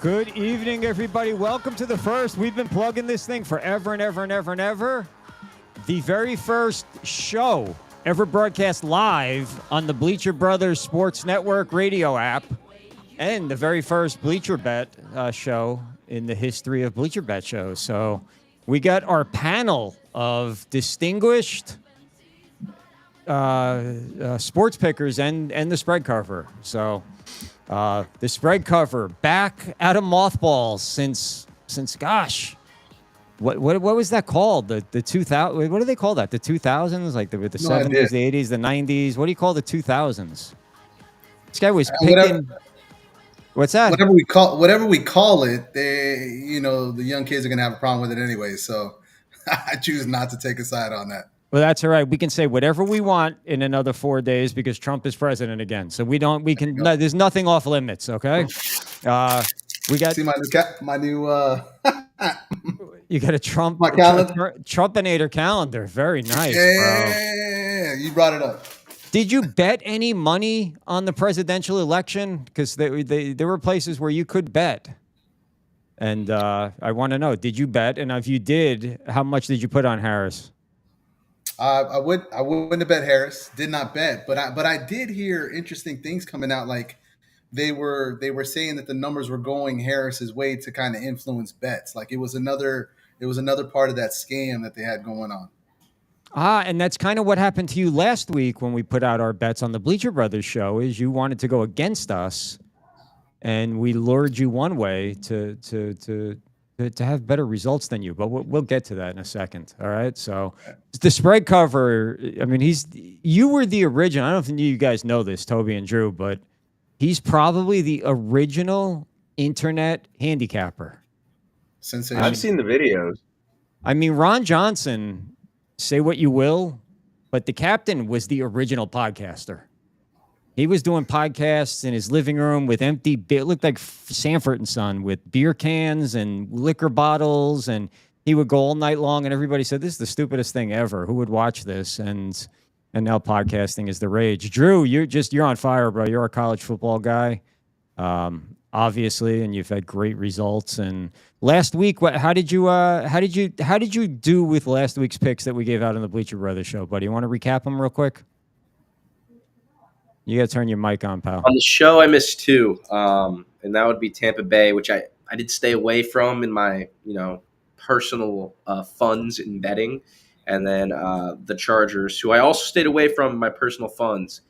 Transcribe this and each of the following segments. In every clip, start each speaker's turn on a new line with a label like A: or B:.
A: Good evening, everybody. Welcome to the first. We've been plugging this thing forever and ever and ever and ever. The very first show ever broadcast live on the Bleacher Brothers Sports Network radio app, and the very first BleacherBET show in the history of BleacherBET shows. So we got our panel of distinguished sports pickers and the spread cover. So the spread cover back out of mothballs since gosh, what was that called? The 2000? What do they call that? The 2000s, like the 70s, the 80s, the 90s. What do you call the 2000s? This guy was picking. What's that?
B: Whatever we call it, the young kids are gonna have a problem with it anyway. So I choose not to take a side on that.
A: Well, that's all right. We can say whatever we want in another 4 days because Trump is president again. So there's nothing off limits. Okay. We got
B: my new.
A: You got a Trumpinator calendar. Very nice.
B: Yeah, you brought it up.
A: Did you bet any money on the presidential election? Because there were places where you could bet. And I want to know, did you bet? And if you did, how much did you put on Harris?
B: I wouldn't have bet Harris. Did not bet, but I did hear interesting things coming out. Like they were saying that the numbers were going Harris's way to kind of influence bets. Like it was another part of that scam that they had going on.
A: And that's kind of what happened to you last week when we put out our bets on the Bleacher Brothers show. Is you wanted to go against us, and we lured you one way to have better results than you. But we'll get to that in a second. All right. So the spread cover. I mean, you were the original. I don't know if you guys know this, Toby and Drew, but he's probably the original internet handicapper.
B: Sensation.
C: I've seen the videos.
A: I mean, Ron Johnson. Say what you will, but the captain was the original podcaster. He was doing podcasts in his living room with empty beer. It looked like Sanford and Son with beer cans and liquor bottles, and he would go all night long, and everybody said, this is the stupidest thing ever. Who would watch this? And now podcasting is the rage. Drew, you're on fire, bro. You're a college football guy, obviously, and you've had great results. And last week, how did you do with last week's picks that we gave out on the Bleacher Brothers show, buddy? You want to recap them real quick? You got to turn your mic on, pal.
D: On the show, I missed two, and that would be Tampa Bay, which I did stay away from in my personal funds in betting, and then the Chargers, who I also stayed away from in my personal funds.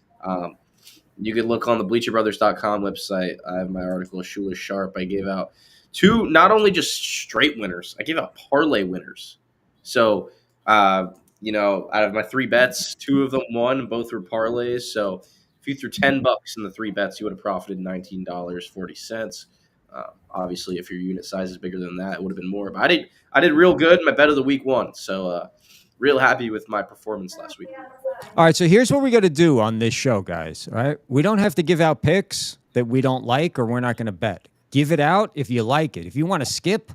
D: You could look on the BleacherBrothers.com website. I have my article, Schuler Sharp. I gave out two, not only just straight winners, I gave out parlay winners. So, out of my 3 bets, 2 of them won, both were parlays. So, if you threw $10 in the 3 bets, you would have profited $19.40. Obviously, if your unit size is bigger than that, it would have been more. But I did real good. My bet of the week won. So, real happy with my performance last week.
A: All right, so here's what we got to do on this show, guys. All right, we don't have to give out picks that we don't like or we're not going to bet. Give it out if you like it. If you want to skip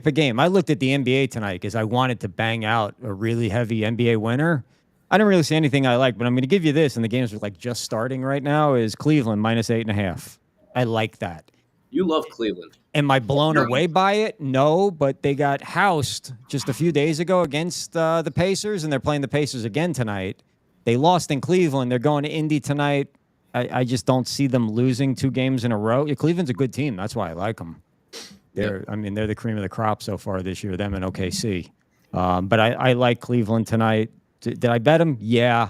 A: a game. I looked at the NBA tonight because I wanted to bang out a really heavy NBA winner. I didn't really see anything I like, but I'm going to give you this, and the games are like just starting right now, is Cleveland -8.5. I like that.
D: You love Cleveland.
A: Am I blown away by it? No, but they got housed just a few days ago against the Pacers, and they're playing the Pacers again tonight. They lost in Cleveland. They're going to Indy tonight. I just don't see them losing 2 games in a row. Yeah, Cleveland's a good team. That's why I like them. They're the cream of the crop so far this year, them and OKC. But I like Cleveland tonight. Did I bet them? Yeah.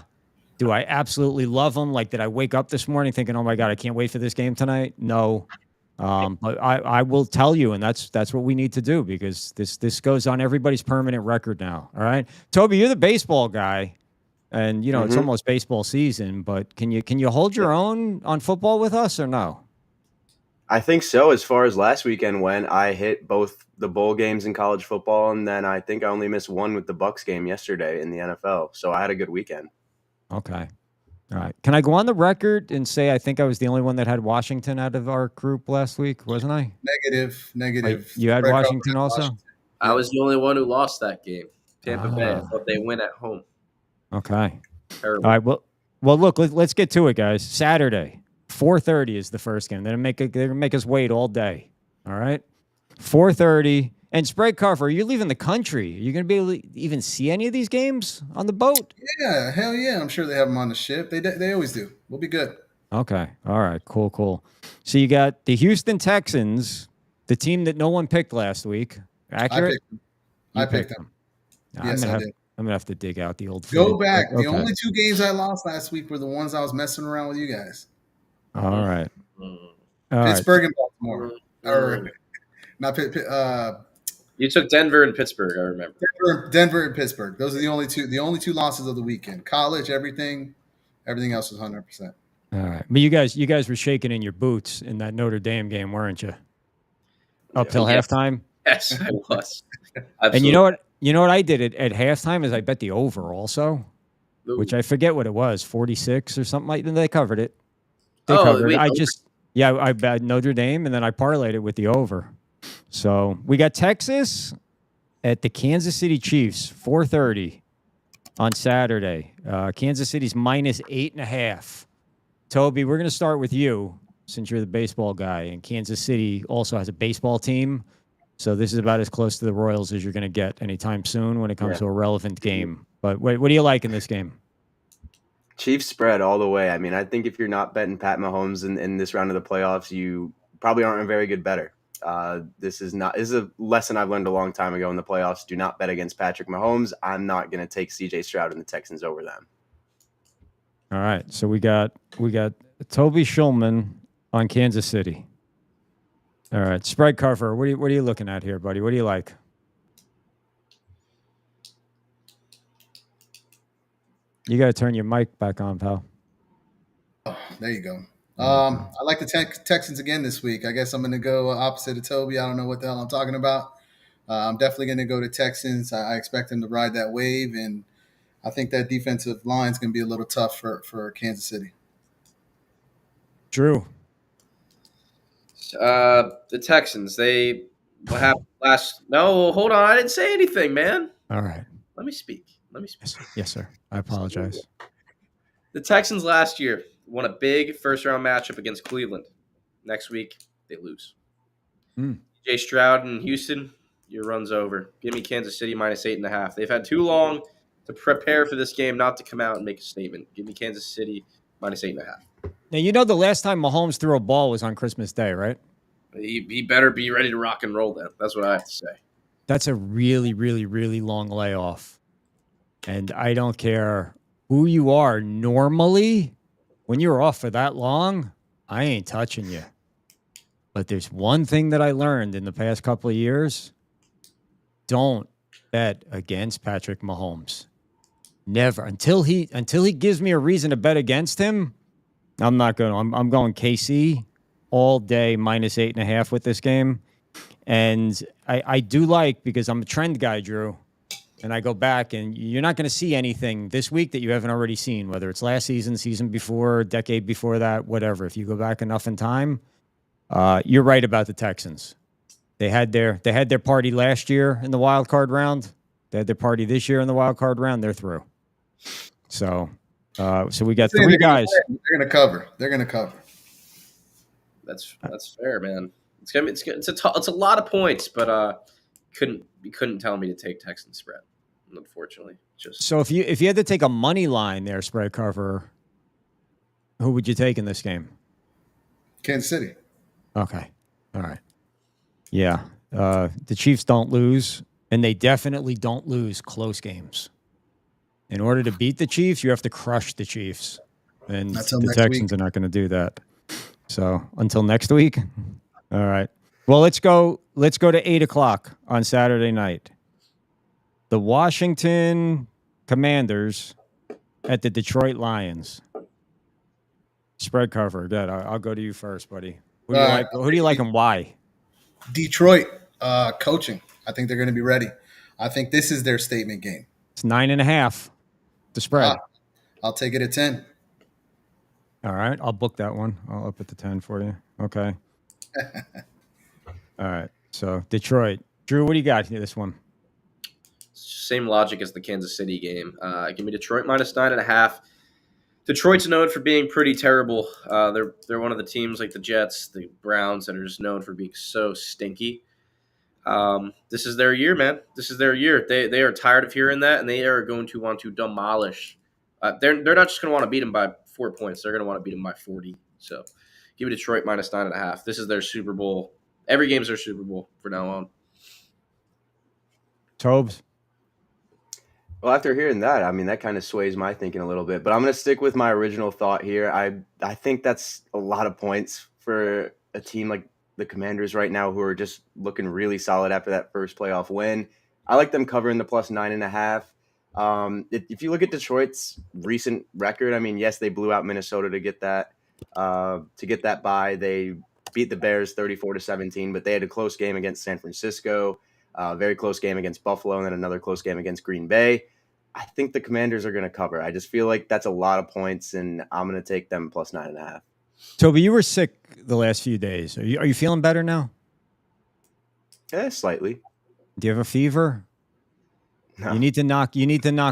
A: Do I absolutely love them? Like, did I wake up this morning thinking, oh, my God, I can't wait for this game tonight? No. But I will tell you, and that's what we need to do because this goes on everybody's permanent record now. All right, Toby, you're the baseball guy, and it's almost baseball season. But can you hold your own on football with us or no?
C: I think so. As far as last weekend went, I hit both the bowl games in college football, and then I think I only missed one with the Bucs game yesterday in the NFL. So I had a good weekend. Okay.
A: All right. Can I go on the record and say I think I was the only one that had Washington out of our group last week, wasn't I?
B: Negative.
A: You had Washington also?
B: Washington.
D: I was the only one who lost that game. Tampa Bay. I thought they win at home.
A: Okay.
D: Terrible.
A: All right. Well, look, let's get to it, guys. Saturday, 4:30 is the first game. They're gonna make us wait all day. All right. 4:30. And spread cover, are you leaving the country? Are you going to be able to even see any of these games on the boat?
B: Yeah, hell yeah. I'm sure they have them on the ship. They always do. We'll be good.
A: Okay. All right. Cool. So you got the Houston Texans, the team that no one picked last week. Accurate?
B: I picked them. Yes, I did.
A: I'm going to have to dig out the old
B: Go
A: footage.
B: back.
A: Okay.
B: The only 2 games I lost last week were the ones I was messing around with you guys.
A: All right.
B: Pittsburgh and Baltimore. Or not
D: you took Denver and Pittsburgh, I remember.
B: Denver and Pittsburgh. Those are the only two losses of the weekend. College, everything else was 100%.
A: All right. But you guys were shaking in your boots in that Notre Dame game, weren't you? Up till halftime?
D: Yes, I was.
A: And you know what I did at halftime is I bet the over also, which I forget what it was, 46 or something like that. They covered it. Covered it. I bet Notre Dame, and then I parlayed it with the over. So we got Texas at the Kansas City Chiefs, 4:30 on Saturday. Kansas City's -8.5. Toby, we're going to start with you since you're the baseball guy, and Kansas City also has a baseball team. So this is about as close to the Royals as you're going to get anytime soon when it comes to a relevant game. But what do you like in this game?
C: Chiefs spread all the way. I mean, I think if you're not betting Pat Mahomes in this round of the playoffs, you probably aren't a very good bettor. This is a lesson I've learned a long time ago in the playoffs. Do not bet against Patrick Mahomes. I'm not going to take CJ Stroud and the Texans over them.
A: All right. So we got Toby Schulman on Kansas City. All right. Spread cover. What are you looking at here, buddy? What do you like? You got to turn your mic back on, pal.
B: Oh, there you go. I like the Texans again this week. I guess I'm going to go opposite of Toby. I don't know what the hell I'm talking about. I'm definitely going to go to Texans. I expect them to ride that wave, and I think that defensive line is going to be a little tough for Kansas City.
A: Drew.
D: The Texans, what happened last? No, hold on. I didn't say anything, man.
A: All right.
D: Let me speak.
A: Yes, sir. I apologize.
D: The Texans last year won a big first-round matchup against Cleveland. Next week, they lose. Jay Stroud in Houston, your run's over. Give me Kansas City -8.5. They've had too long to prepare for this game not to come out and make a statement. Give me Kansas City -8.5.
A: Now, you know the last time Mahomes threw a ball was on Christmas Day, right?
D: He better be ready to rock and roll then. That's what I have to say.
A: That's a really, really, really long layoff. And I don't care who you are. Normally, when you're off for that long, I ain't touching you. But there's one thing that I learned in the past couple of years. Don't bet against Patrick Mahomes. Never. Until he gives me a reason to bet against him, I'm not going. I'm going KC all day -8.5 with this game. And I do like, because I'm a trend guy, Drew, and I go back, and you're not going to see anything this week that you haven't already seen, whether it's last season before, decade before that, whatever. If you go back enough in time, you're right about the Texans. They had their party last year in the wild card round. They had their party this year in the wild card round. They're through. So we got 3 guys.
B: They're going to cover.
D: That's fair, man. It's a lot of points, but you couldn't tell me to take Texans spread, unfortunately.
A: So if you had to take a money line there, spread cover, who would you take in this game?
B: Kansas City.
A: Okay. All right. Yeah. The Chiefs don't lose, and they definitely don't lose close games. In order to beat the Chiefs, you have to crush the Chiefs. And the Texans are not going to do that. So until next week. All right. Well, let's go to 8:00 on Saturday night. The Washington Commanders at the Detroit Lions. Spread cover. Good. I'll go to you first, buddy. Who do you like? Who do you like and why?
B: Detroit coaching. I think they're going to be ready. I think this is their statement game.
A: It's 9.5. The spread.
B: I'll take it at 10.
A: All right. I'll book that one. I'll up it to 10 for you. Okay. All right. So Detroit. Drew, what do you got here this one?
D: Same logic as the Kansas City game. Give me Detroit -9.5. Detroit's known for being pretty terrible. They're one of the teams like the Jets, the Browns, that are just known for being so stinky. This is their year, man. This is their year. They are tired of hearing that, and they are going to want to demolish. They're not just going to want to beat them by 4 points. They're going to want to beat them by 40. So give me Detroit minus 9.5. This is their Super Bowl. Every game's their Super Bowl from now on.
A: Tobes?
C: Well, after hearing that, I mean, that kind of sways my thinking a little bit. But I'm going to stick with my original thought here. I think that's a lot of points for a team like the Commanders right now, who are just looking really solid after that first playoff win. I like them covering the plus 9.5. If you look at Detroit's recent record, I mean, yes, they blew out Minnesota to get that bye. They beat the Bears 34-17, but they had a close game against San Francisco. Very close game against Buffalo, and then another close game against Green Bay. I think the Commanders are going to cover. I just feel like that's a lot of points, and I'm going to take them plus 9.5.
A: Toby, you were sick the last few days. Are you feeling better now?
C: Slightly.
A: Do you have a fever?
C: No.
A: You need to knock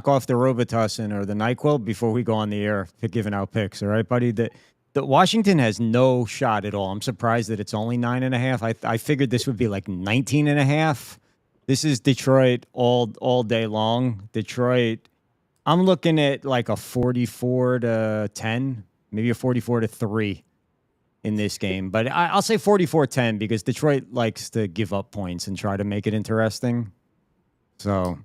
A: off the Robitussin or the NyQuil before we go on the air giving out picks. All right, buddy. The Washington has no shot at all. I'm surprised that it's only 9.5. I figured this would be like 19.5. This is Detroit all day long. Detroit, I'm looking at like a 44-10, maybe a 44-3 in this game. But I'll say 44-10 because Detroit likes to give up points and try to make it interesting. So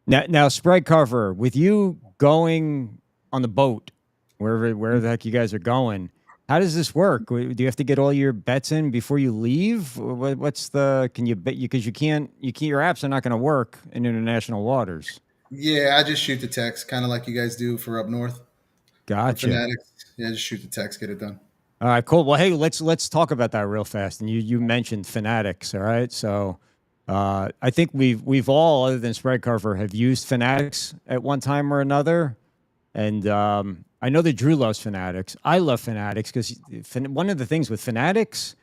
A: now spread cover, with you going on the boat, wherever the heck you guys are going, how does this work? Do you have to get all your bets in before you leave? Can you bet? Because your apps are not going to work in international waters.
B: Yeah, I just shoot the text, kind of like you guys do for up north.
A: Gotcha.
B: Fanatics. Yeah, just shoot the text, get it done.
A: All right, cool. Well, hey, let's talk about that real fast. And you mentioned Fanatics, all right? So I think we've all, other than spread cover, have used Fanatics at one time or another. And I know that Drew loves Fanatics. I love Fanatics because one of the things with Fanatics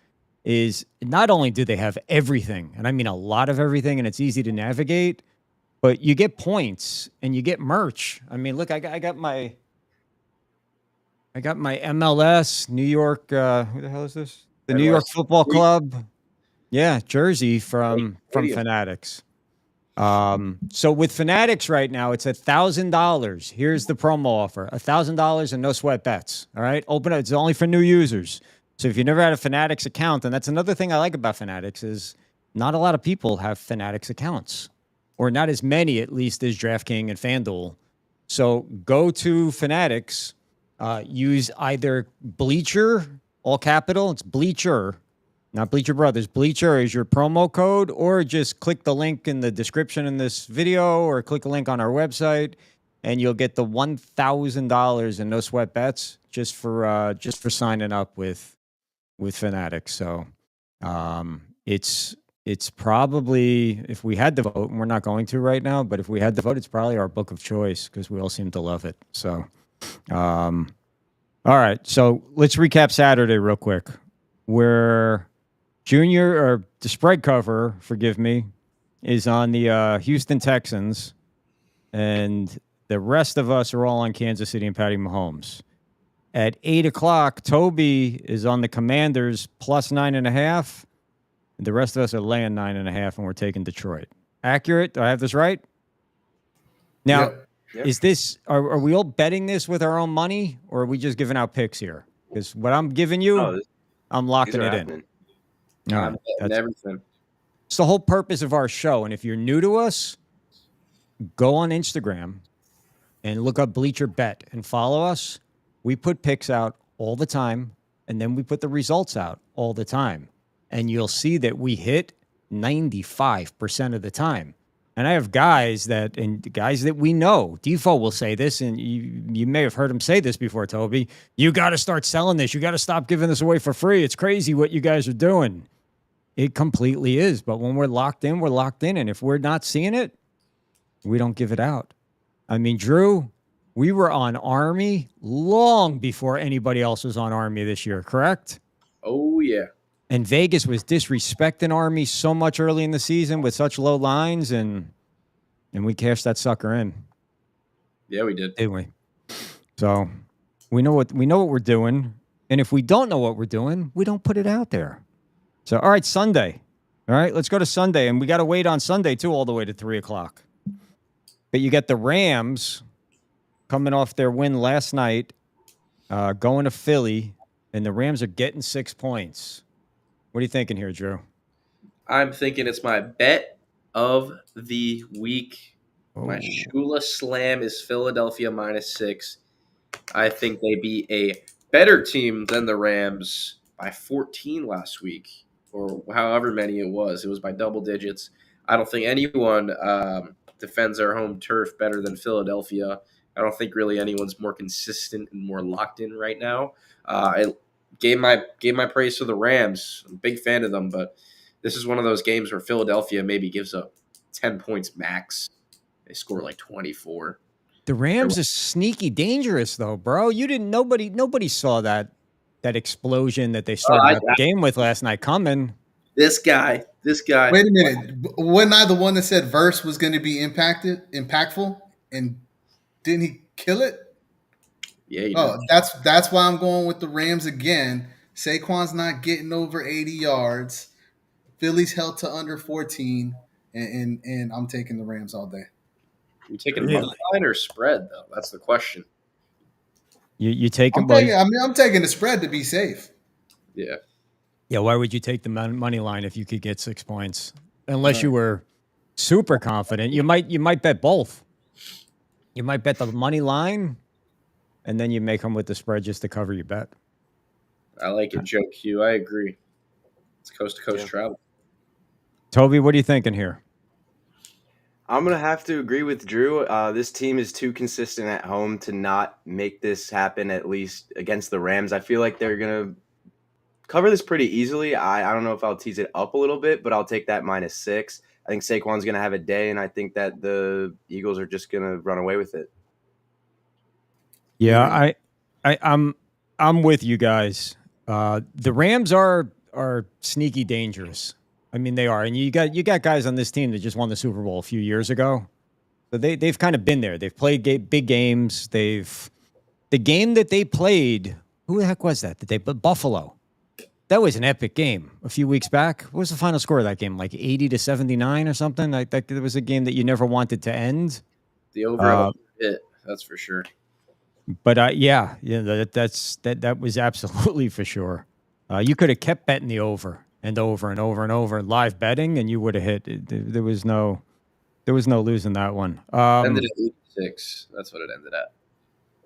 A: is not only do they have everything, and I mean a lot of everything, and it's easy to navigate, but you get points and you get merch. I mean, look, I got my MLS New York. Who the hell is this? The New York Football Club. Yeah, jersey from Fanatics. So with Fanatics right now, it's $1,000. Here's the promo offer: $1,000 and no sweat bets. All right, open it. It's only for new users. So if you never had a Fanatics account, and that's another thing I like about Fanatics is not a lot of people have Fanatics accounts, or not as many at least as DraftKings and FanDuel. So go to Fanatics, use either Bleacher, all capital. It's Bleacher. Not Bleacher Brothers. Bleacher is your promo code, or just click the link in the description in this video, or click a link on our website, and you'll get the $1,000 and no sweat bets just for signing up with Fanatics. So it's probably, if we had to vote, and we're not going to right now, but if we had to vote, it's probably our book of choice because we all seem to love it. So, all right. So let's recap Saturday real quick. Where the spread cover, forgive me, is on the Houston Texans, and the rest of us are all on Kansas City and Patty Mahomes. At 8 o'clock, Toby is on the Commanders plus 9.5, and the rest of us are laying 9.5, and we're taking Detroit. Accurate? Do I have this right? Now,
B: Yep.
A: Is this? Are we all betting this with our own money, or are we just giving out picks here? Because what I'm giving you, I'm locking it in. All right,
D: that's everything.
A: It's the whole purpose of our show. And if you're new to us, go on Instagram and look up BleacherBET and follow us. We put picks out all the time, and then we put the results out all the time. And you'll see that we hit 95% of the time. And I have guys that we know. Defo will say this, and you may have heard him say this before, Toby. You got to start selling this. You got to stop giving this away for free. It's crazy what you guys are doing. It completely is. But when we're locked in, we're locked in. And if we're not seeing it, we don't give it out. I mean, Drew, we were on Army long before anybody else was on Army this year, correct?
D: Oh, yeah.
A: And Vegas was disrespecting Army so much early in the season with such low lines, and we cashed that sucker in.
D: Yeah, we did.
A: Didn't we? So, We know what we're doing, and if we don't know what we're doing, we don't put it out there. So, all right, Sunday. All right, let's go to Sunday, and we got to wait on Sunday too, all the way to 3:00. But you get the Rams coming off their win last night, going to Philly, and the Rams are getting 6 points. What are you thinking here, Drew?
D: I'm thinking it's my bet of the week. My
A: Oh.
D: Shula slam is Philadelphia -6. I think they be a better team than the Rams by 14 last week, or however many it was. It was by double digits. I don't think anyone defends their home turf better than Philadelphia. I don't think really anyone's more consistent and more locked in right now. I gave my praise to the Rams. I'm a big fan of them, but this is one of those games where Philadelphia maybe gives up 10 points max. They score like 24.
A: The Rams is sneaky dangerous, though, bro. Nobody saw that explosion that they started out the game with last night coming.
D: This guy.
B: Wait a minute. Wasn't I the one that said Verse was going to be impactful, and didn't he kill it?
D: Yeah. He
B: did. That's why I'm going with the Rams again. Saquon's not getting over 80 yards. Philly's held to under 14, and I'm taking the Rams all day.
D: You taking money line or spread though? That's the question.
A: You taking?
B: I'm taking the spread to be safe.
D: Yeah.
A: Yeah. Why would you take the money line if you could get 6 points? Unless you were super confident, you might bet both. You might bet the money line, and then you make them with the spread just to cover your bet.
D: I like it, Joe Q. I agree. It's coast to coast travel.
A: Toby, what are you thinking here?
C: I'm going to have to agree with Drew. This team is too consistent at home to not make this happen, at least against the Rams. I feel like they're going to cover this pretty easily. I don't know if I'll tease it up a little bit, but I'll take that -6. I think Saquon's going to have a day, and I think that the Eagles are just going to run away with it.
A: Yeah, I'm with you guys. The Rams are sneaky dangerous. I mean, they are, and you got guys on this team that just won the Super Bowl a few years ago, so they've kind of been there. They've played big games. The game that they played, who the heck was that? Buffalo. That was an epic game a few weeks back. What was the final score of that game? Like 80-79 or something? Like that. It was a game that you never wanted to end.
D: The over hit, that's for sure.
A: But that was absolutely for sure. You could have kept betting the over and over and over and over live betting, and you would have hit. There was no losing that one.
D: Ended at 86. That's what it ended at.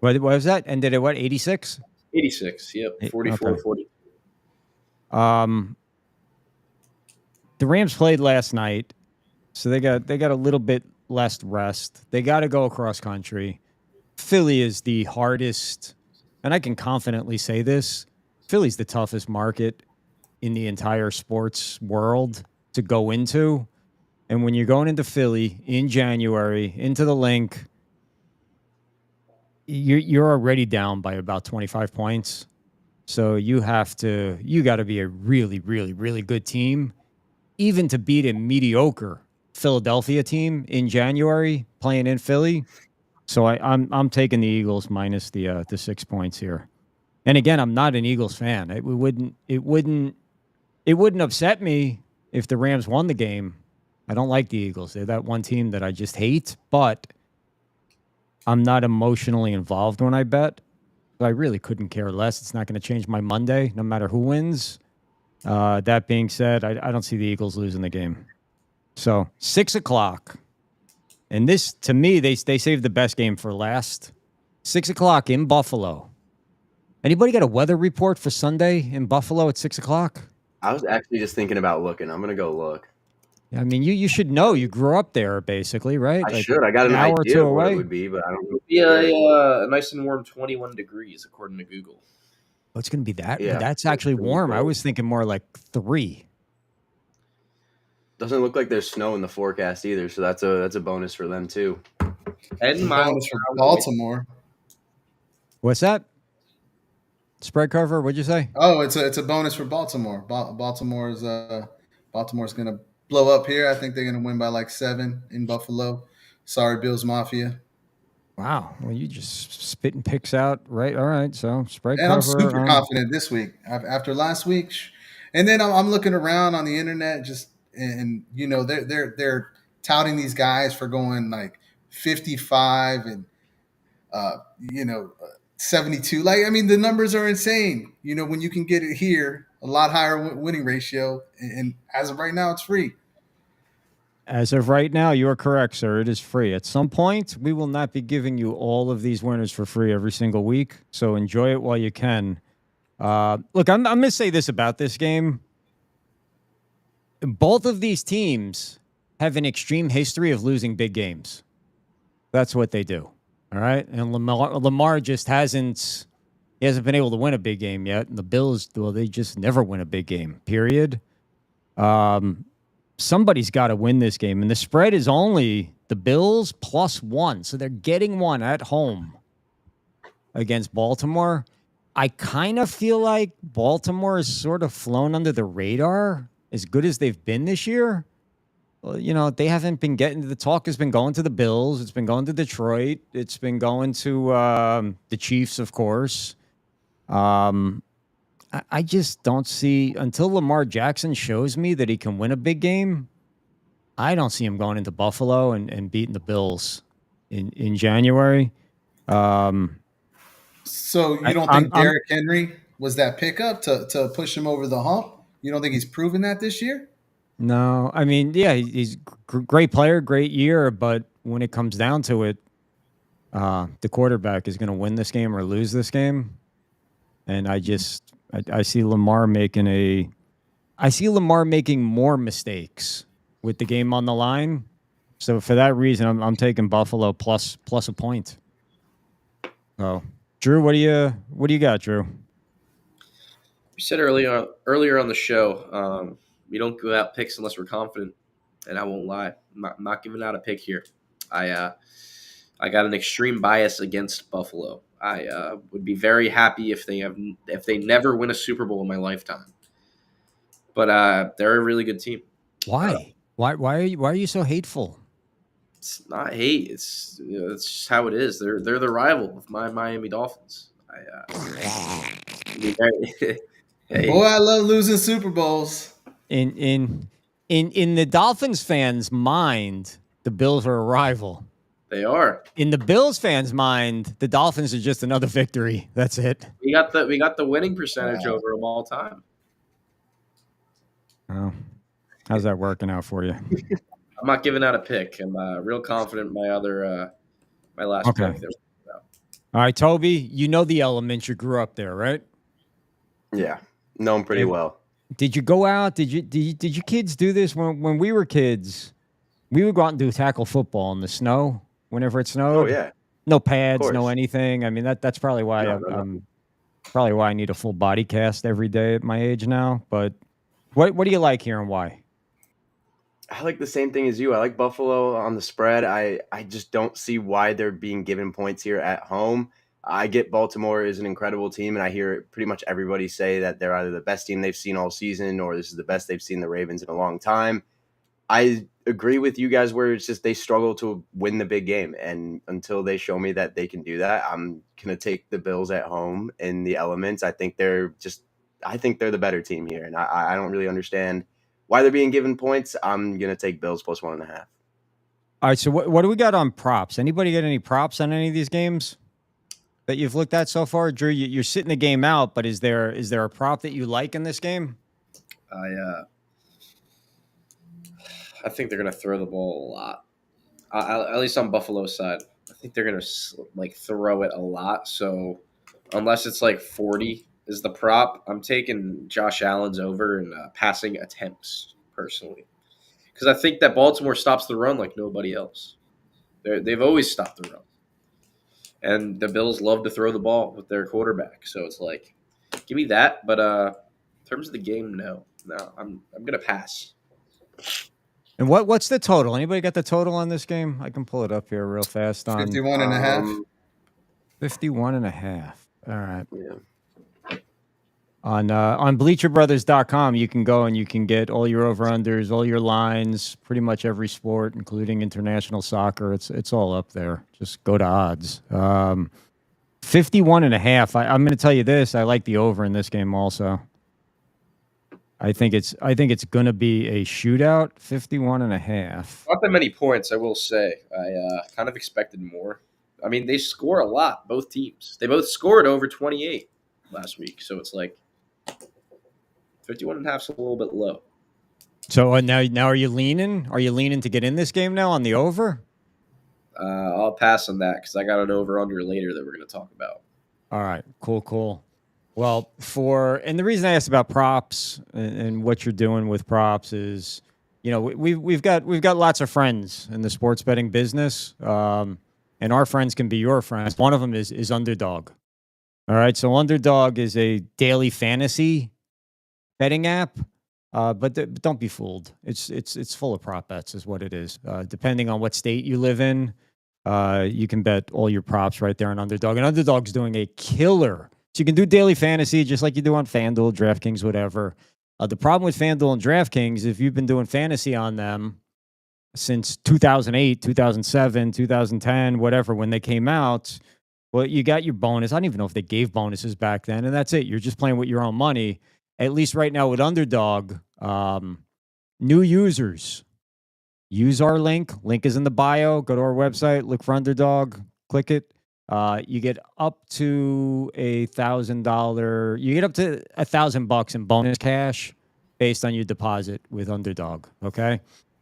A: What was that? Ended at what? 86.
D: 86. Yep. 44-40.
A: The Rams played last night, so they got a little bit less rest. They got to go across country. Philly is the hardest, and I can confidently say this, Philly's the toughest market in the entire sports world to go into. And when you're going into Philly in January, into the link, you're already down by about 25 points. So you got to be a really, really, really good team, even to beat a mediocre Philadelphia team in January playing in Philly. So I'm taking the Eagles minus the 6 points here. And again, I'm not an Eagles fan. It wouldn't upset me if the Rams won the game. I don't like the Eagles. They're that one team that I just hate, but I'm not emotionally involved when I bet. I really couldn't care less. It's not going to change my Monday, no matter who wins. That being said, I don't see the Eagles losing the game. So 6:00. And this, to me, they saved the best game for last. 6:00 in Buffalo. Anybody got a weather report for Sunday in Buffalo at 6:00?
C: I was actually just thinking about looking. I'm going to go look.
A: I mean, you should know. You grew up there, basically, right?
C: I should. I got an
A: hour or
C: idea
A: two
C: of what
A: away.
C: it would be, but I don't know.
D: Yeah, nice and warm, 21 degrees, according to Google.
A: Oh, it's going to be that?
C: Yeah,
A: That's actually warm. I was thinking more like 3.
C: Doesn't look like there's snow in the forecast either, so that's a bonus for them too.
D: 10 miles
B: Bonus for Baltimore.
A: What's that? Spread cover? What'd you say?
B: Oh, it's a bonus for Baltimore. Baltimore's going to blow up here. I think they're going to win by like 7 in Buffalo. Sorry, Bills Mafia.
A: Wow. Well, you just spitting picks out, right? All right. So spread
B: And
A: cover.
B: I'm super confident this week after last week. And then I'm looking around on the internet, and they're touting these guys for going like 55 and uh, you know 72. Like, I mean, the numbers are insane. When you can get it here, a lot higher winning ratio, and as of right now, it's free.
A: As of right now, you are correct, sir. It is free. At some point, we will not be giving you all of these winners for free every single week. So enjoy it while you can. Look, I'm going to say this about this game. Both of these teams have an extreme history of losing big games. That's what they do. All right. And Lamar just hasn't been able to win a big game yet. And the Bills, well, they just never win a big game, period. Somebody's got to win this game. And the spread is only the Bills +1. So they're getting one at home against Baltimore. I kind of feel like Baltimore is sort of flown under the radar as good as they've been this year. Well, they haven't been getting, the talk has been going to the Bills. It's been going to Detroit. It's been going to the Chiefs, of course. I just don't see, until Lamar Jackson shows me that he can win a big game, I don't see him going into Buffalo and beating the Bills in January.
B: So you don't think Derrick Henry was that pickup to push him over the hump? You don't think he's proven that this year?
A: No. I mean, yeah, he's a great player, great year, but when it comes down to it, the quarterback is going to win this game or lose this game. And I see Lamar making more mistakes with the game on the line. So for that reason, I'm taking Buffalo plus a point. Oh, Drew, what do you got, Drew?
D: We said earlier on the show, we don't give out picks unless we're confident, and I won't lie, I'm not giving out a pick here. I got an extreme bias against Buffalo. I would be very happy if they never win a Super Bowl in my lifetime. But they're a really good team.
A: Why? Why are you so hateful?
D: It's not hate. It's just how it is. They're the rival of my Miami Dolphins.
B: Hey. Boy, I love losing Super Bowls.
A: In the Dolphins fans' mind, the Bills are a rival.
D: They are.
A: In the Bills fans' mind, the Dolphins are just another victory. That's it.
D: We got the winning percentage over them all time.
A: Oh, how's that working out for you?
D: I'm not giving out a pick. I'm real confident in my last pick. There.
A: All right, Toby, you know the elements. You grew up there, right?
C: Yeah, know them pretty well.
A: Did you go out? Did you kids do this when we were kids? We would go out and do tackle football in the snow whenever it snowed.
C: Oh yeah.
A: No pads, no anything. I mean that's probably why probably why I need a full body cast every day at my age now. But what do you like here and why?
C: I like the same thing as you. I like Buffalo on the spread. I just don't see why they're being given points here at home. I get Baltimore is an incredible team, and I hear pretty much everybody say that they're either the best team they've seen all season or this is the best they've seen the Ravens in a long time. I agree with you guys where it's just they struggle to win the big game, and until they show me that they can do that, I'm going to take the Bills at home in the elements. I think they're the better team here, and I don't really understand why they're being given points. I'm going to take Bills plus 1.5.
A: All right, so what do we got on props? Anybody get any props on any of these games that you've looked at so far? Drew, you're sitting the game out, but is there a prop that you like in this game?
D: I think they're going to throw the ball a lot. At least on Buffalo's side. I think they're going to throw it a lot. So unless it's 40 is the prop, I'm taking Josh Allen's over in passing attempts personally. Because I think that Baltimore stops the run like nobody else. They've always stopped the run. And the Bills love to throw the ball with their quarterback. So it's give me that. But in terms of the game, no. I'm going to pass.
A: And what's the total? Anybody got the total on this game? I can pull it up here real fast. On
B: 51.5.
A: 51.5. All right.
C: Yeah.
A: On BleacherBrothers.com, you can go and you can get all your over-unders, all your lines, pretty much every sport, including international soccer. It's all up there. Just go to odds. 51.5. I'm going to tell you this. I like the over in this game also. I think it's going to be a shootout. 51.5.
D: Not that many points, I will say. I kind of expected more. I mean, they score a lot, both teams. They both scored over 28 last week, so it's like 51.5 is a little bit low.
A: So now are you leaning? Are you leaning to get in this game now on the over?
D: I'll pass on that because I got an over-under later that we're going to talk about.
A: All right, cool. Well, and the reason I asked about props and what you're doing with props is, we've got lots of friends in the sports betting business, and our friends can be your friends. One of them is Underdog. All right, so Underdog is a daily fantasy betting app, but don't be fooled. It's full of prop bets, is what it is. Depending on what state you live in, you can bet all your props right there on Underdog. And Underdog's doing a killer. So you can do daily fantasy just like you do on FanDuel, DraftKings, whatever. The problem with FanDuel and DraftKings, if you've been doing fantasy on them since 2008, 2007, 2010, whatever, when they came out, well, you got your bonus. I don't even know if they gave bonuses back then, and that's it. You're just playing with your own money. At least right now with Underdog, new users, use our link. Link is in the bio. Go to our website, look for Underdog, click it. You get up to $1,000. You get up to $1,000 in bonus cash based on your deposit with Underdog. Okay.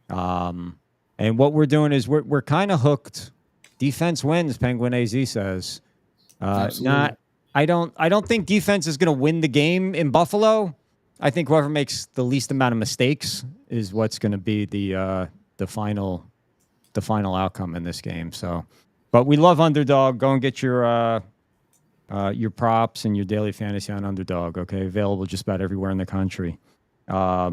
A: And what we're doing is we're kind of hooked. Defense wins, Penguin AZ says. I don't think defense is going to win the game in Buffalo. I think whoever makes the least amount of mistakes is what's going to be the final outcome in this game. So, but we love Underdog. Go and get your props and your daily fantasy on Underdog. Okay, available just about everywhere in the country. All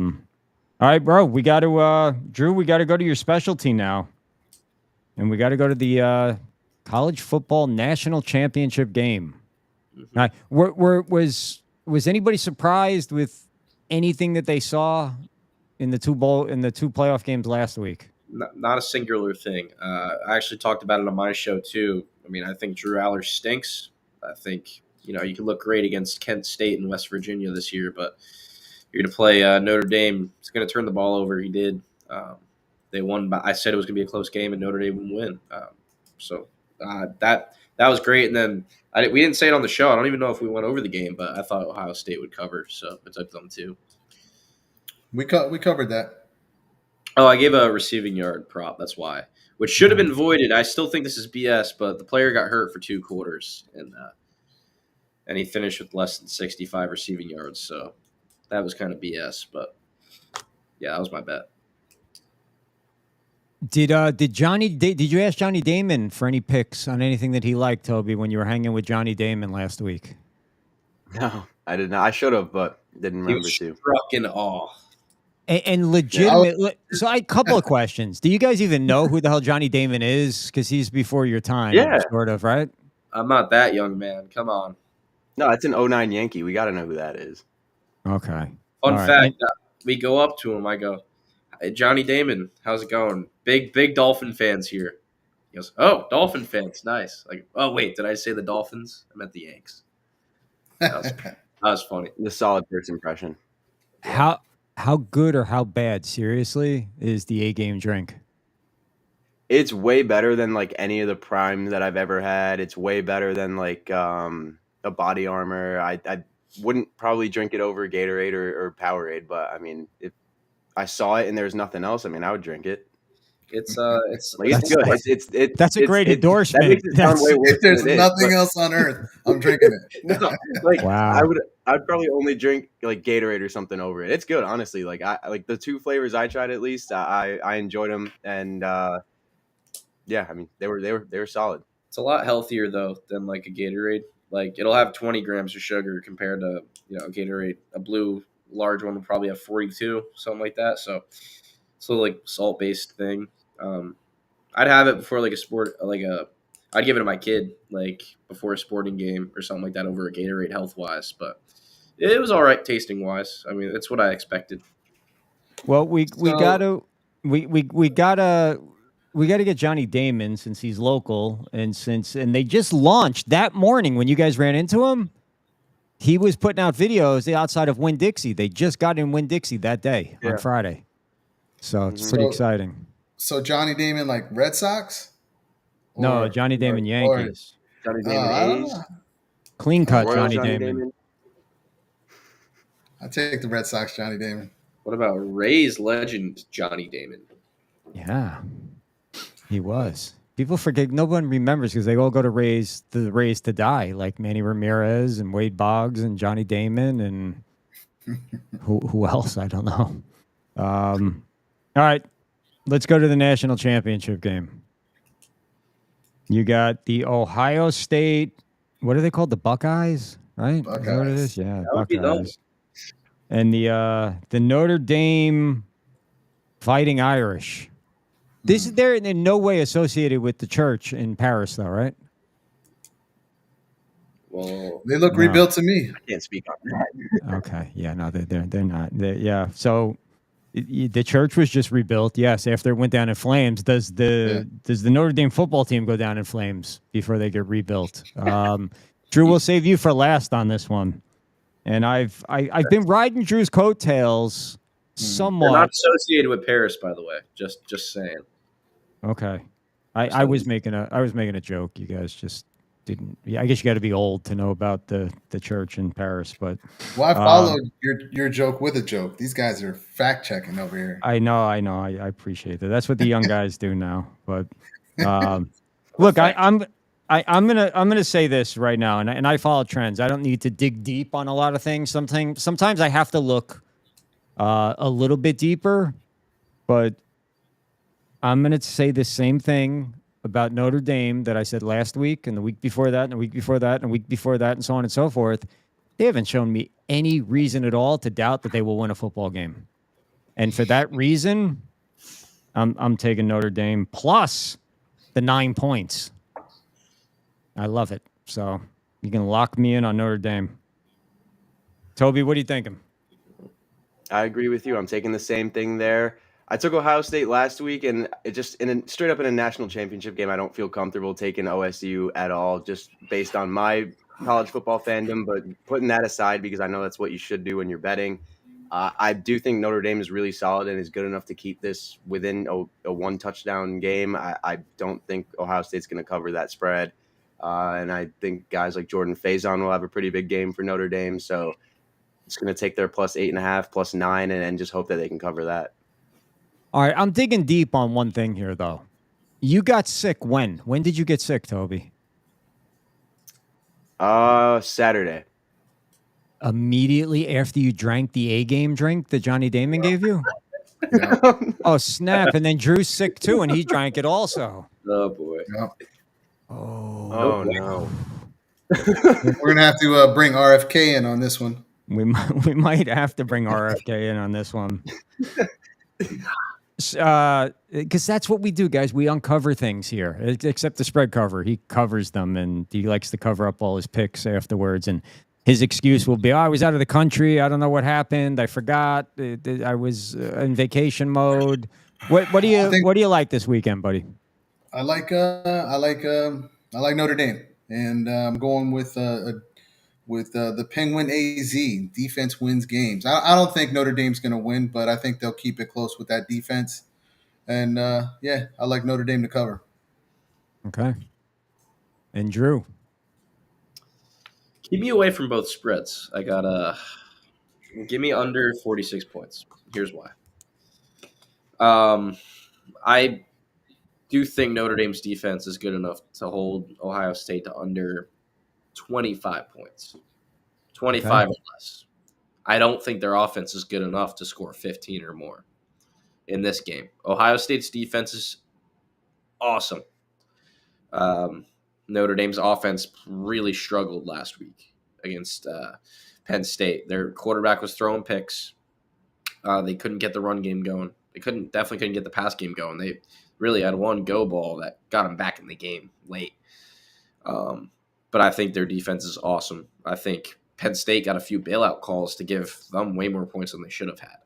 A: right, bro. We got to Drew. We got to go to your specialty now, and we got to go to the college football national championship game. Now, was anybody surprised with anything that they saw in the two playoff games last week?
D: Not a singular thing. I actually talked about it on my show too. I mean, I think Drew Aller stinks. I think you can look great against Kent State and West Virginia this year, but you're going to play Notre Dame. It's going to turn the ball over. He did. They won. I said it was going to be a close game, and Notre Dame would win. So that was great. And then we didn't say it on the show. I don't even know if we went over the game, but I thought Ohio State would cover, so I took them too.
B: We covered that.
D: Oh, I gave a receiving yard prop. That's why, which should have been voided. I still think this is BS, but the player got hurt for 2 quarters, and he finished with less than 65 receiving yards. So that was kind of BS. But yeah, that was my bet.
A: Did you ask Johnny Damon for any picks on anything that he liked, Toby, when you were hanging with Johnny Damon last week?
C: No, I did not. I should have, but didn't remember
D: to.
C: Struck
D: in awe.
A: And legitimate. So I had a couple of questions. Do you guys even know who the hell Johnny Damon is? Because he's before your time, sort of, right?
D: I'm not that young, man. Come on.
C: No, it's an 09 Yankee. We got to know who that is.
A: Okay.
D: Fun fact, we go up to him. I go, hey, Johnny Damon, how's it going? Big Dolphin fans here. He goes, oh, Dolphin fans. Nice. Like, oh, wait, did I say the Dolphins? I meant the Yanks. That was funny.
C: The solid first impression.
A: How good or how bad, seriously, is the A-game drink?
C: It's way better than like any of the Prime that I've ever had. It's way better than like a Body Armor. I wouldn't probably drink it over Gatorade or Powerade, but I mean, if I saw it and there's nothing else, I mean, I would drink it.
D: It's
C: good.
A: That's a great endorsement.
B: If there's nothing else on earth, I'm drinking it.
C: Wow. I'd probably only drink like Gatorade or something over it. It's good, honestly. Like I like the 2 flavors I tried at least. I enjoyed them, and yeah, I mean they were solid.
D: It's a lot healthier though than like a Gatorade. Like it'll have 20 grams of sugar compared to Gatorade. A blue large one will probably have 42, something like that. So it's a little like salt based thing. I'd have it before like I'd give it to my kid like before a sporting game or something like that over a Gatorade health wise, but It was all right tasting wise. I mean, it's what I expected.
A: Well, we
B: So-
A: gotta we gotta get Johnny Damon since he's local and they just launched that morning when you guys ran into him. He was putting out videos outside of Winn-Dixie. They just got in Winn-Dixie that day on Friday, so it's pretty exciting.
B: So Johnny Damon, like Red Sox?
A: No, Johnny Damon Yankees.
D: Johnny
B: I
D: Damon
B: don't
D: A's.
B: know.
A: Clean cut
C: Royal
A: Johnny Damon.
B: I take the Red Sox, Johnny Damon.
D: What about Rays legend Johnny Damon?
A: Yeah, he was. People forget. No one remembers because they all go to the Rays to die, like Manny Ramirez and Wade Boggs and Johnny Damon and who else? I don't know. All right, let's go to the national championship game. You got the Ohio State. What are they called? The Buckeyes, right?
B: Buckeyes.
A: Is that what it is? Yeah,
D: That would be them.
A: Buckeyes. And the Notre Dame Fighting Irish. They're in no way associated with the church in Paris, though, right?
D: Well,
B: They look rebuilt to me.
C: I can't speak on that.
A: Okay, yeah, no, they're not. Yeah, so the church was just rebuilt. Yes, after it went down in flames. Does the Notre Dame football team go down in flames before they get rebuilt? Drew, we'll save you for last on this one. And I've been riding Drew's coattails
D: they're
A: somewhat.
D: not associated with Paris, by the way. Just saying.
A: Okay, I was making a joke. You guys just didn't. Yeah, I guess you got to be old to know about the church in Paris. But
B: Well, I followed your joke with a joke. These guys are fact checking over here.
A: I know. I appreciate that. That's what the young guys do now. But look, I'm gonna say this right now, and I follow trends. I don't need to dig deep on a lot of things. Sometimes I have to look a little bit deeper, but I'm gonna say the same thing about Notre Dame that I said last week, and the week before that, and the week before that, and the week before that, and so on and so forth. They haven't shown me any reason at all to doubt that they will win a football game, and for that reason, I'm taking Notre Dame plus the 9 points. I love it. So you can lock me in on Notre Dame. Toby, what are you thinking?
C: I agree with you. I'm taking the same thing there. I took Ohio State last week, and it just straight up in a national championship game, I don't feel comfortable taking OSU at all, just based on my college football fandom. But putting that aside, because I know that's what you should do when you're betting, I do think Notre Dame is really solid and is good enough to keep this within a one touchdown game. I don't think Ohio State's going to cover that spread. And I think guys like Jordan Faison will have a pretty big game for Notre Dame. So it's going to take their plus 8.5, plus 9, and just hope that they can cover that.
A: All right, I'm digging deep on one thing here, though. You got sick when? When did you get sick, Toby?
C: Saturday.
A: Immediately after you drank the A-game drink that Johnny Damon gave you?
B: Yeah.
A: Oh, snap. And then Drew's sick, too, and he drank it also.
D: Oh boy.
B: Yeah.
C: Oh, no.
B: We're gonna have to bring RFK in on this one.
A: We might have to bring RFK in on this one. Because that's what we do, guys. We uncover things here, except the spread cover. He covers them, and he likes to cover up all his picks afterwards. And his excuse will be, "Oh, I was out of the country. I don't know what happened. I forgot. I was in vacation mode." What do you like this weekend, buddy?
B: I like Notre Dame, and I'm going with the Penguin AZ. Defense wins games. I don't think Notre Dame's going to win, but I think they'll keep it close with that defense. And I like Notre Dame to cover.
A: Okay. And Drew,
D: Keep me away from both spreads. I got give me under 46 points. Here's why. I do think Notre Dame's defense is good enough to hold Ohio State to under 25 points. 25 or less. I don't think their offense is good enough to score 15 or more in this game. Ohio State's defense is awesome. Notre Dame's offense really struggled last week against Penn State. Their quarterback was throwing picks. They couldn't get the run game going. They definitely couldn't get the pass game going. They really had one go ball that got them back in the game late. But I think their defense is awesome. I think Penn State got a few bailout calls to give them way more points than they should have had.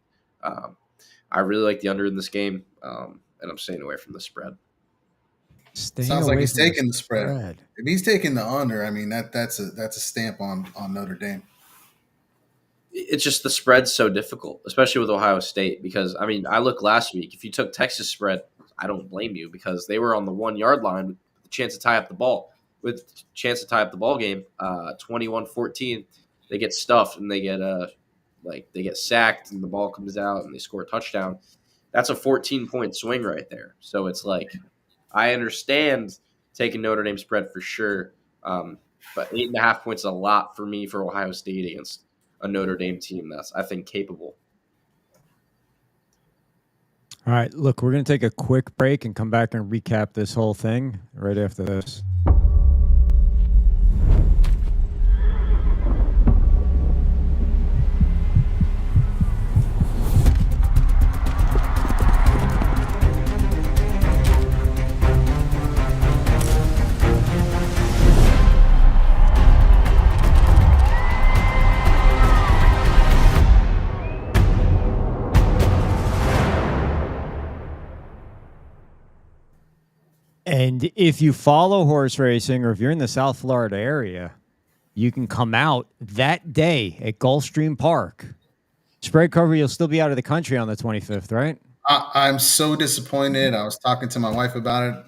D: I really like the under in this game, and I'm staying away from the spread.
B: Sounds like he's taking the spread. If he's taking the under, I mean that's a stamp on Notre Dame.
D: It's just the spread's so difficult, especially with Ohio State, because I mean I look last week. If you took Texas spread, I don't blame you because they were on the 1 yard line with the chance to tie up the ball. With chance to tie up the ball game, 21-14, they get stuffed and they get sacked and the ball comes out and they score a touchdown. That's a 14-point swing right there. So it's like I understand taking Notre Dame spread for sure, but 8.5 points is a lot for me for Ohio State against a Notre Dame team that's, I think, capable.
A: All right, look, we're going to take a quick break and come back and recap this whole thing right after this. And if you follow horse racing or if you're in the South Florida area, you can come out that day at Gulfstream Park. Spread cover, you'll still be out of the country on the 25th, right?
B: I'm so disappointed. I was talking to my wife about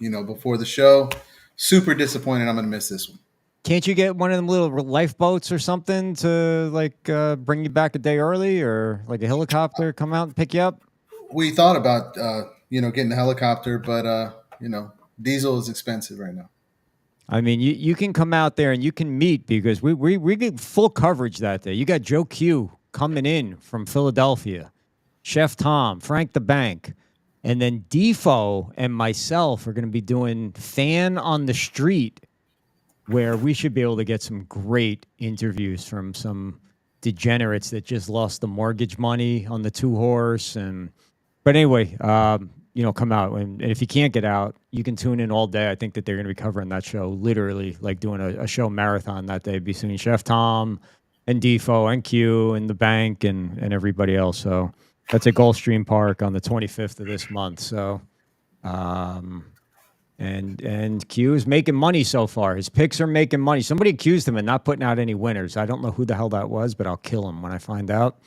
B: it, before the show. Super disappointed. I'm going to miss this one.
A: Can't you get one of them little lifeboats or something to bring you back a day early, or like a helicopter come out and pick you up?
B: We thought about getting a helicopter, but diesel is expensive right now.
A: I mean, you can come out there and you can meet because we get full coverage that day. You got Joe Q coming in from Philadelphia, Chef Tom, Frank the Bank, and then Defo and myself are going to be doing Fan on the Street, where we should be able to get some great interviews from some degenerates that just lost the mortgage money on the 2-horse. But anyway, come out. And if you can't get out, you can tune in all day. I think that they're going to be covering that show, literally like doing a show marathon that day between Chef Tom and Defo and Q and the Bank and everybody else. So that's at Gulfstream Park on the 25th of this month. So, and Q is making money so far. His picks are making money. Somebody accused him of not putting out any winners. I don't know who the hell that was, but I'll kill him when I find out.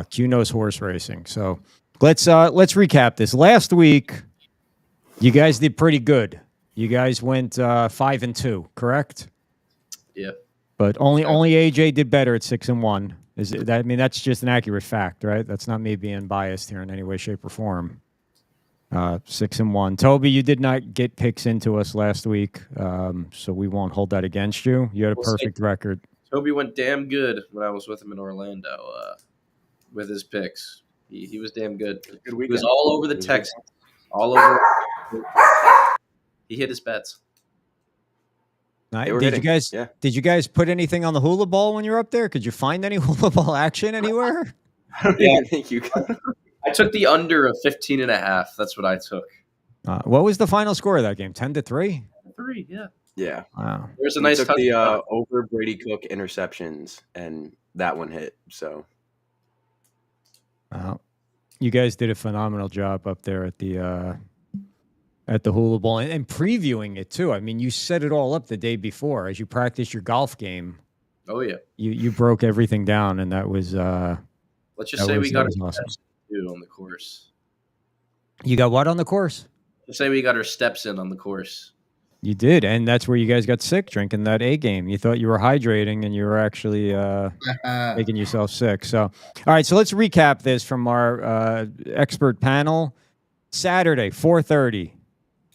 A: Q knows horse racing. So let's recap this. Last week, you guys did pretty good. You guys went 5-2, correct?
D: Yeah.
A: But only AJ did better at 6-1. That's just an accurate fact, right? That's not me being biased here in any way, shape, or form. 6-1. Toby, you did not get picks into us last week, so we won't hold that against you. You had a perfect record.
D: Toby went damn good when I was with him in Orlando with his picks. He was damn good. He was all over the Texans. All over. He hit his bets.
A: Did you guys put anything on the hula ball when you were up there? Could you find any hula ball action anywhere?
C: I don't even think you could.
D: I took the under of 15.5. That's what I took.
A: What was the final score of that game? 10-3?
D: 3, yeah.
C: Yeah.
A: Wow.
D: There's a nice
C: took the over Brady Cook interceptions, and that one hit. So.
A: Wow. You guys did a phenomenal job up there at the hula ball and previewing it too. I mean, you set it all up the day before as you practiced your golf game.
D: Oh yeah.
A: You broke everything down, and that was.
D: Let's just say we got our steps in on the course.
A: You got what on the course?
D: Let's say we got our steps in on the course.
A: You did, and that's where you guys got sick drinking that A game. You thought you were hydrating, and you were actually making yourself sick. So, all right, so let's recap this from our expert panel. Saturday, 4:30,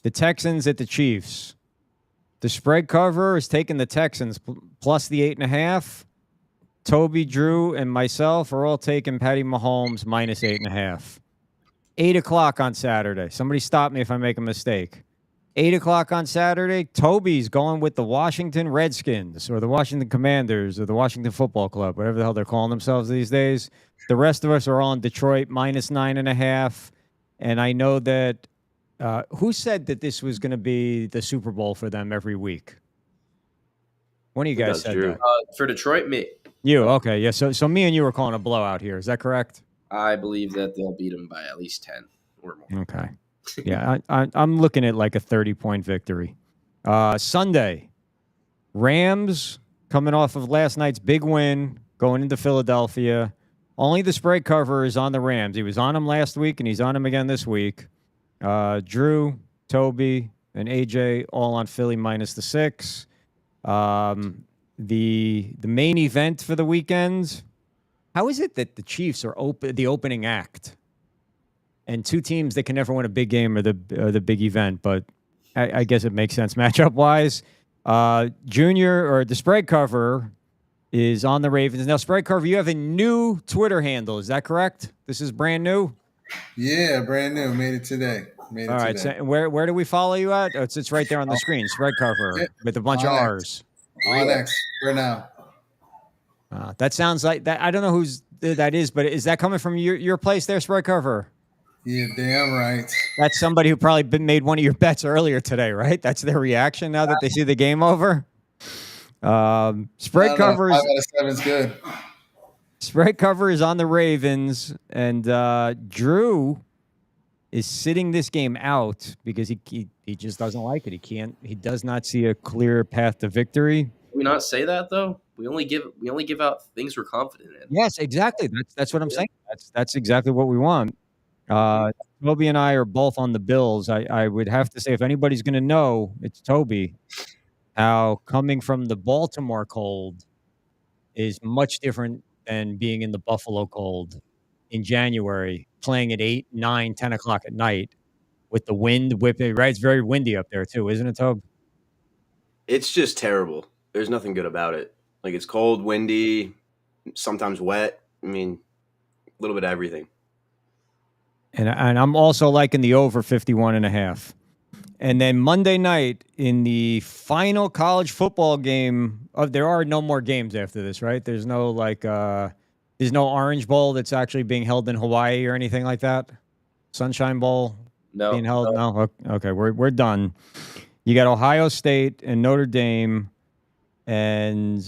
A: the Texans at the Chiefs. The spread cover is taking the Texans plus the 8.5. Toby, Drew, and myself are all taking Patty Mahomes minus 8.5. 8 o'clock on Saturday. Somebody stop me if I make a mistake. 8 o'clock on Saturday, Toby's going with the Washington Redskins or the Washington Commanders or the Washington Football Club, whatever the hell they're calling themselves these days. The rest of us are all in Detroit minus 9.5. And I know that who said that this was going to be the Super Bowl for them every week? One of you guys said
C: Drew.
A: that.
D: For Detroit, me.
A: You, okay. Yeah, so me and you were calling a blowout here. Is that correct?
D: I believe that they'll beat them by at least 10 or more.
A: Okay. Yeah, I'm looking at like a 30-point victory. Sunday, Rams coming off of last night's big win, going into Philadelphia. Only the spread cover is on the Rams. He was on them last week, and he's on them again this week. Drew, Toby, and AJ all on Philly minus the 6. The main event for the weekend. How is it that the Chiefs are the opening act, and two teams that can never win a big game or the big event? But I guess it makes sense matchup wise. Junior or the spread cover is on the Ravens. Now, spread cover, you have a new Twitter handle. Is that correct? This is brand new?
B: Yeah, brand new. Made it today.
A: All right. So where do we follow you at? Oh, it's right there on the screen. Spread cover with a bunch of R's.
B: On X for now.
A: That sounds like that. I don't know who's that is, but is that coming from your place there, spread cover?
B: Yeah, damn right.
A: That's somebody who probably made one of your bets earlier today, right? That's their reaction now that they see the game over. Spread covers.
B: 5 out of 7 is good.
A: Spread cover is on the Ravens, and Drew is sitting this game out because he just doesn't like it. He does not see a clear path to victory.
D: Can we not say that though? We only give out things we're confident in.
A: Yes, exactly. That's what I'm saying. That's exactly what we want. Toby and I are both on the Bills. I would have to say, if anybody's going to know, it's Toby. How coming from the Baltimore cold is much different than being in the Buffalo cold in January, playing at 8, 9, 10 o'clock at night with the wind whipping. Right, it's very windy up there too, isn't it, Toby?
C: It's just terrible. There's nothing good about it. Like, it's cold, windy, sometimes wet. I mean, a little bit of everything.
A: And I'm also liking the over 51.5. And then Monday night in the final college football game there are no more games after this, right? There's no there's no Orange Bowl that's actually being held in Hawaii or anything like that. Sunshine Bowl being held. No. Okay, we're done. You got Ohio State and Notre Dame, and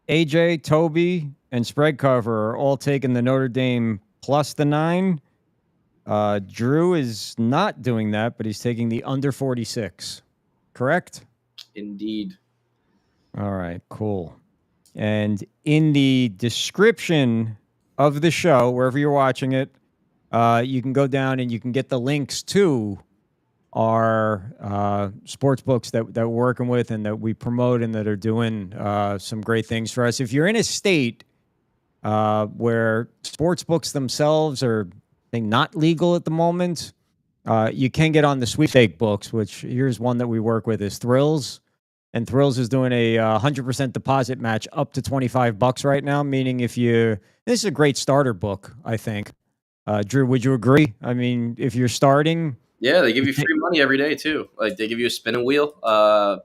A: AJ, Toby, and spread cover are all taking the Notre Dame plus the 9. Drew is not doing that, but he's taking the under 46. Correct?
D: Indeed.
A: All right, cool. And in the description of the show, wherever you're watching it, you can go down and you can get the links to our sportsbooks that we're working with and that we promote and that are doing some great things for us. If you're in a state where sportsbooks themselves are not legal at the moment, you can get on the sweepstake books, which here's one that we work with is THRILLZZ. And THRILLZZ is doing a 100% deposit match up to $25 right now, meaning this is a great starter book, I think. Drew, would you agree? I mean, if you're starting...
D: Yeah, they give you free money every day, too. Like, they give you a spinning wheel.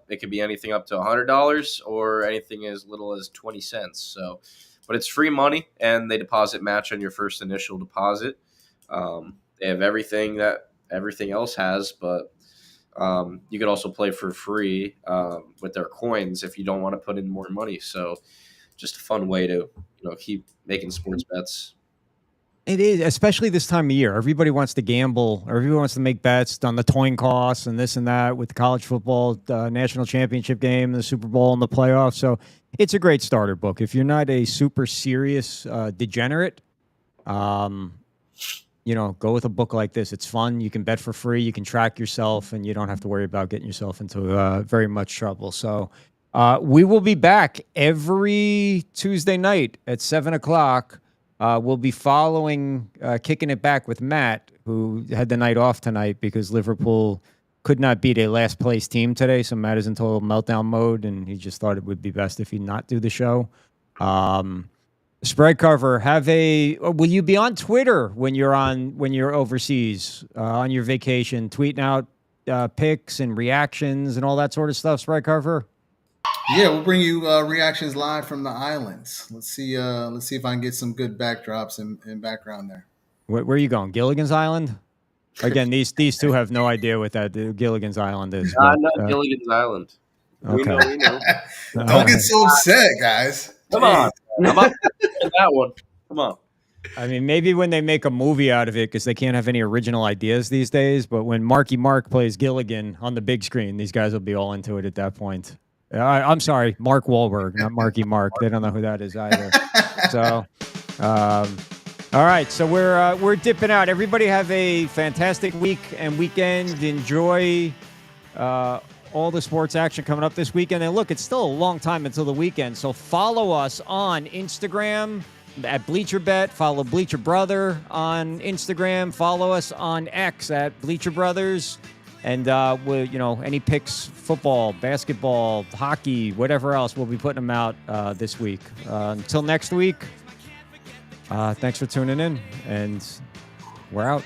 D: It could be anything up to $100 or anything as little as 20 cents. So, but it's free money, and they deposit match on your first initial deposit. They have everything that everything else has, but you could also play for free with their coins if you don't want to put in more money. So just a fun way to keep making sports bets.
A: It is, especially this time of year. Everybody wants to gamble. Everybody wants to make bets on the coin costs and this and that with the college football national championship game, the Super Bowl, and the playoffs. So it's a great starter book. If you're not a super serious degenerate, go with a book like this. It's fun. You can bet for free. You can track yourself, and you don't have to worry about getting yourself into very much trouble. So we will be back every Tuesday night at 7 o'clock. We'll be following Kicking It Back with Matt, who had the night off tonight because Liverpool could not beat a last-place team today. So Matt is in total meltdown mode, and he just thought it would be best if he not do the show. Spread cover. Will you be on Twitter when you're overseas on your vacation, tweeting out picks and reactions and all that sort of stuff? Spread cover.
B: Yeah, we'll bring you reactions live from the islands. Let's see if I can get some good backdrops and background there.
A: Where are you going? Gilligan's Island? Again, these two have no idea what that Gilligan's Island is.
D: Not Gilligan's Island.
C: We know.
B: Don't get so upset, guys.
D: Come on. I'm up for that one. Come on.
A: I mean, maybe when they make a movie out of it, because they can't have any original ideas these days. But when Marky Mark plays Gilligan on the big screen, these guys will be all into it at that point. I'm sorry, Mark Wahlberg, not Marky Mark. They don't know who that is either. So, all right. So we're dipping out. Everybody have a fantastic week and weekend. Enjoy all the sports action coming up this weekend. And look, it's still a long time until the weekend. So follow us on Instagram at BleacherBet. Follow Bleacher Brother on Instagram. Follow us on X at Bleacher Brothers. And any picks, football, basketball, hockey, whatever else, we'll be putting them out this week. Until next week, thanks for tuning in, and we're out.